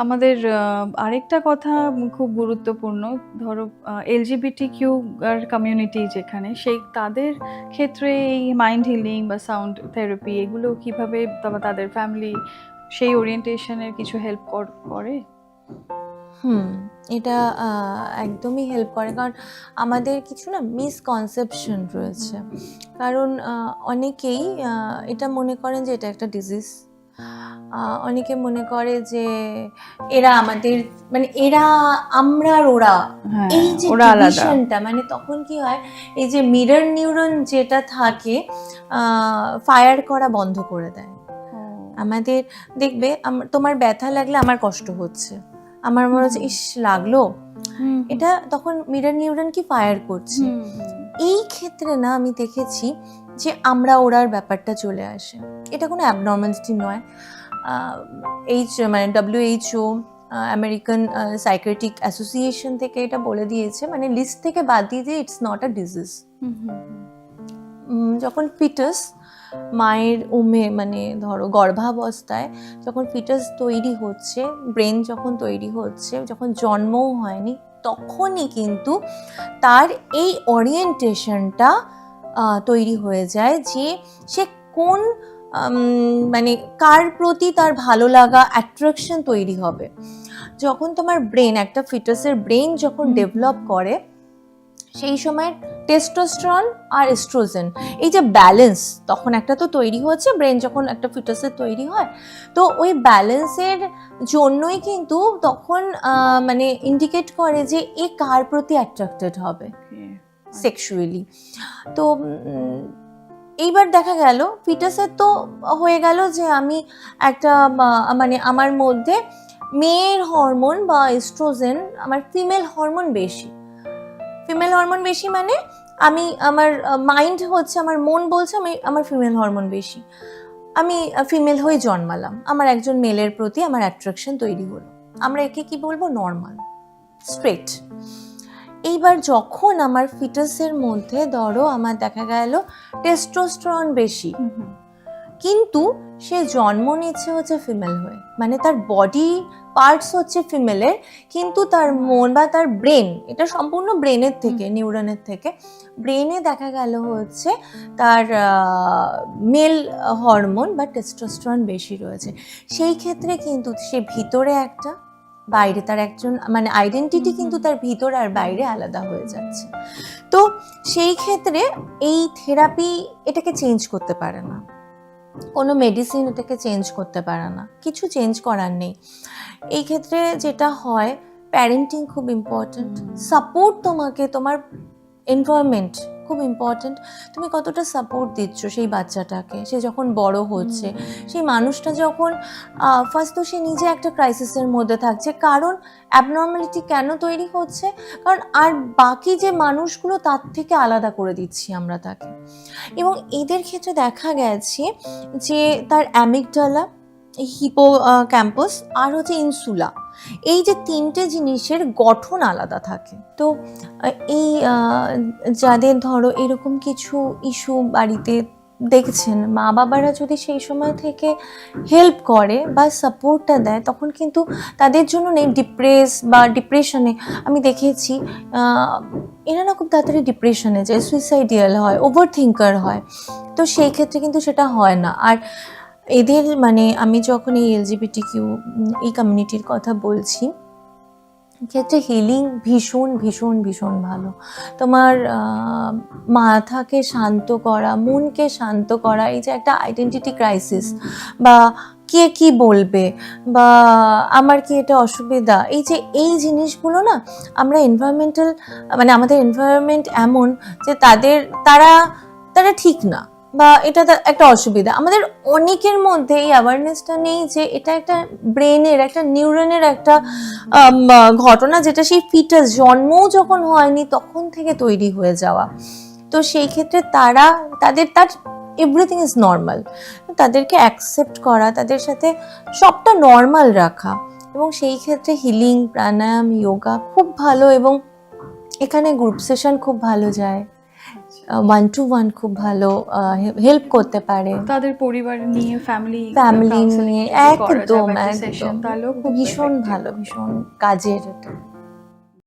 আমাদের আরেকটা কথা খুব গুরুত্বপূর্ণ, ধরো এলজিবিটিকিউ আর কমিউনিটি যেখানে, সেই তাদের ক্ষেত্রে এই মাইন্ড হিলিং বা সাউন্ড থেরাপি এগুলো কিভাবে তাদের ফ্যামিলি সেই ওরিয়েন্টেশনের কিছু হেল্প করে? হুম, এটা একদমই হেল্প করে, কারণ আমাদের কিছু না মিসকনসেপশন রয়েছে। কারণ অনেকেই এটা মনে করেন যে এটা একটা ডিজিজ। অনেকে মনে করে যে এরা আমাদের, মানে এরা, আমরা আর ওরা, হ্যাঁ, এই যে ওরা আলাদা। ডিভিশনটা, মানে তখন কি হয়, এই যে মিরর নিউরন যেটা থাকে ফায়ার করা বন্ধ করে দেয় আমাদের। দেখবে তোমার ব্যথা লাগলে আমার কষ্ট হচ্ছে, আমার মনে হচ্ছে ইস লাগলো, এটা তখন মিরর নিউরন কি ফায়ার করছে। এই ক্ষেত্রে না আমি দেখেছি যে আমরা ওরার ব্যাপারটা চলে আসে। এটা কোনো অ্যাবনর্মালিটি নয়। মানে WHO, আমেরিকান সাইকিয়াট্রিক অ্যাসোসিয়েশন থেকে এটা বলে দিয়েছে, মানে লিস্ট থেকে বাদ দিয়ে দিয়ে ইটস নট আ ডিজিজ। যখন ফিটাস মায়ের মানে ধরো গর্ভাবস্থায় যখন ফিটাস তৈরি হচ্ছে, ব্রেন যখন তৈরি হচ্ছে, যখন জন্মও হয়নি, তখনই কিন্তু তার এই ওরিয়েন্টেশনটা তৈরি হয়ে যায় যে সে কোন মানে কার প্রতি তার ভালো লাগা, অ্যাট্রাকশন তৈরি হবে। যখন তোমার ব্রেন, একটা ফিটাসের ব্রেন যখন ডেভেলপ করে, সেই সময় টেস্টোস্টেরন আর এস্ট্রোজেন, এই যে ব্যালেন্স তখন একটা তো তৈরি হচ্ছে, ব্রেন যখন একটা ফিটাসের তৈরি হয়, তো ওই ব্যালেন্সের জন্যই কিন্তু তখন মানে ইন্ডিকেট করে যে এ কার প্রতি অ্যাট্রাক্টেড হবে সেক্সুয়ালি। তো এইবার দেখা গেল ফিটাসের তো হয়ে গেল যে আমি একটা মানে আমার মধ্যে মেয়ের হরমোন বা এস্ট্রোজেন, আমার ফিমেল হরমোন বেশি। ফিমেল হরমোন বেশি মানে আমি, আমার মাইন্ড হচ্ছে, আমার মন বলছে আমি, আমার ফিমেল হরমোন বেশি, আমি ফিমেল হয়ে জন্মালাম, আমার একজন মেলের প্রতি আমার অ্যাট্রাকশন তৈরি হলো, আমরা একে কি বলবো, নর্মাল, স্ট্রেট। এইবার যখন আমার ফিটাসের মধ্যে ধরো আমার দেখা গেল টেস্টোস্টেরন বেশি, কিন্তু সে জন্ম নিচ্ছে হচ্ছে ফিমেল হয়ে, মানে তার বডি পার্টস হচ্ছে ফিমেলের, কিন্তু তার মন বা তার ব্রেন, এটা সম্পূর্ণ ব্রেনের থেকে, নিউরনের থেকে, ব্রেনে দেখা গেল হচ্ছে তার মেল হরমোন বা টেস্টোস্টেরন বেশি রয়েছে। সেই ক্ষেত্রে কিন্তু সে ভিতরে একটা, বাইরে তার একজন, মানে আইডেন্টিটি কিন্তু তার ভিতর আর বাইরে আলাদা হয়ে যাচ্ছে। তো সেই ক্ষেত্রে এই থেরাপি এটাকে চেঞ্জ করতে পারে না, কোনো মেডিসিন এটাকে চেঞ্জ করতে পারে না, কিছু চেঞ্জ করার নেই। এই ক্ষেত্রে যেটা হয়, প্যারেন্টিং খুব ইম্পর্ট্যান্ট, সাপোর্ট, তোমাকে তোমার এনভায়রনমেন্ট খুব ইম্পর্ট্যান্ট। তুমি কতটা সাপোর্ট দিচ্ছ সেই বাচ্চাটাকে, সে যখন বড় হচ্ছে, সেই মানুষটা যখন ফার্স্ট তো সে নিজে একটা ক্রাইসিসের মধ্যে থাকছে, কারণ অ্যাবনর্মালিটি কেন তৈরি হচ্ছে, কারণ আর বাকি যে মানুষগুলো তার থেকে আলাদা করে দিচ্ছি আমরা তাকে। এবং এদের ক্ষেত্রে দেখা গেছে যে তার অ্যামিগডালা, হিপোক্যাম্পাস আর হচ্ছে ইনসুলা, এই যে তিনটে জিনিসের গঠন আলাদা থাকে। তো এই যাদের ধরো এরকম কিছু ইস্যু বাড়িতে দেখছেন, মা বাবারা যদি সেই সময় থেকে হেল্প করে বা সাপোর্টটা দেয়, তখন কিন্তু তাদের জন্য নেই ডিপ্রেশনে। আমি দেখেছি এরা না খুব তাড়াতাড়ি ডিপ্রেশনে যায়, সুইসাইডিয়াল হয়, ওভার থিঙ্কার হয়। তো সেই ক্ষেত্রে কিন্তু সেটা হয় না। আর এদের, মানে আমি যখন এই LGBTQ এই কমিউনিটির কথা বলছি, ক্ষেত্রে হিলিং ভীষণ ভীষণ ভীষণ ভালো। তোমার মাথাকে শান্ত করা, মনকে শান্ত করা, এই যে একটা আইডেন্টিটি ক্রাইসিস, বা কে কি বলবে, বা আমার কি এটা অসুবিধা, এই জিনিসগুলো না আমরা এনভায়রনমেন্টাল, মানে আমাদের এনভায়রনমেন্ট এমন যে তারা ঠিক না, বা এটা একটা অসুবিধা, আমাদের অনেকের মধ্যে এই অ্যাওয়ারনেসটা নেই যে এটা একটা ব্রেনের, একটা নিউরনের একটা ঘটনা, যেটা সেই ফিটাস জন্মও যখন হয়নি তখন থেকে তৈরি হয়ে যাওয়া। তো সেই ক্ষেত্রে তার এভরিথিং ইজ নর্মাল, তাদেরকে অ্যাকসেপ্ট করা, তাদের সাথে সবটা নর্মাল রাখা, এবং সেই ক্ষেত্রে হিলিং, প্রাণায়াম, যোগা খুব ভালো, এবং এখানে গ্রুপ সেশন খুব ভালো যায়। 1-to-1 খুব ভালো হেল্প করতে পারে। তাদের পরিবার নিয়ে ফ্যামিলি ফ্যামিলি নিয়ে একদম সেশন একদম তাহলেও খুব ভীষণ effective। ভালো, ভীষণ কাজের এটা।